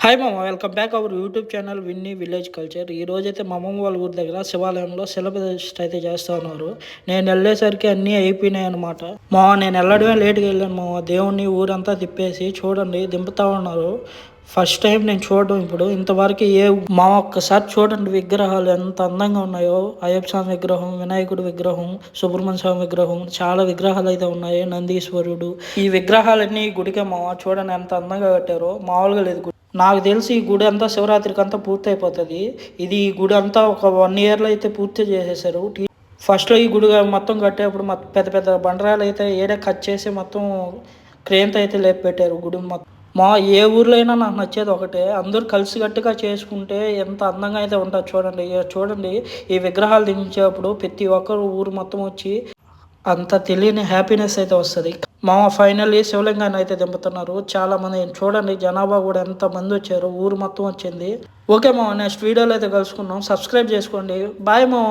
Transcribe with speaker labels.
Speaker 1: Hi మామ, welcome back our YouTube channel Vinni village culture. ఈ రోజైతే మా అమ్మమ్మ వాళ్ళ ఊరి దగ్గర శివాలయంలో సెలబ్రేషన్ అయితే చేస్తూ ఉన్నారు. నేను వెళ్ళేసరికి అన్నీ అయిపోయినాయి అనమాట. నేను వెళ్ళడమే లేట్గా వెళ్ళాను మామ. దేవుణ్ణి ఊరంతా తిప్పేసి చూడండి దింపుతా ఉన్నారు. ఫస్ట్ టైం నేను చూడడం ఇప్పుడు ఇంతవరకు మా ఒక్కసారి చూడండి విగ్రహాలు ఎంత అందంగా ఉన్నాయో. అయ్యప్ప స్వామి విగ్రహం, వినాయకుడి విగ్రహం, సుబ్రహ్మణ్య స్వామి విగ్రహం, చాలా విగ్రహాలు అయితే ఉన్నాయి. నందీశ్వరుడు, ఈ విగ్రహాలన్నీ గుడికే మామ. చూడండి ఎంత అందంగా కట్టారో, మామూలుగా లేదు. నాకు తెలిసి ఈ గుడి అంతా శివరాత్రికి అంతా పూర్తి అయిపోతుంది. ఈ గుడి అంతా ఒక 1 ఇయర్లో అయితే పూర్తి చేసేసారు. ఫస్ట్లో ఈ గుడి మొత్తం కట్టేప్పుడు పెద్ద పెద్ద బండరాలు అయితే ఏడే కట్ చేసి మొత్తం క్రేన్తో అయితే లేపి పెట్టారు గుడి మొత్తం. ఏ ఊర్లో అయినా నాకు నచ్చేది ఒకటే, అందరూ కలిసికట్టుగా చేసుకుంటే ఎంత అందంగా అయితే ఉంటుంది. చూడండి చూడండి ఈ విగ్రహాలు దించేటప్పుడు ప్రతి ఒక్కరు ఊరు మొత్తం వచ్చి అంత తెలియని హ్యాపీనెస్ అయితే వస్తుంది. ఫైనల్లీ శివలింగాన్ని అయితే దింపుతున్నారు. చాలా మంది చూడండి, జనాభా కూడా ఎంత మంది వచ్చారు, ఊరు మొత్తం వచ్చింది. ఓకే మామ, నెక్స్ట్ వీడియోలో అయితే కలుసుకున్నాం. సబ్స్క్రైబ్ చేసుకోండి. బాయ్ మామ.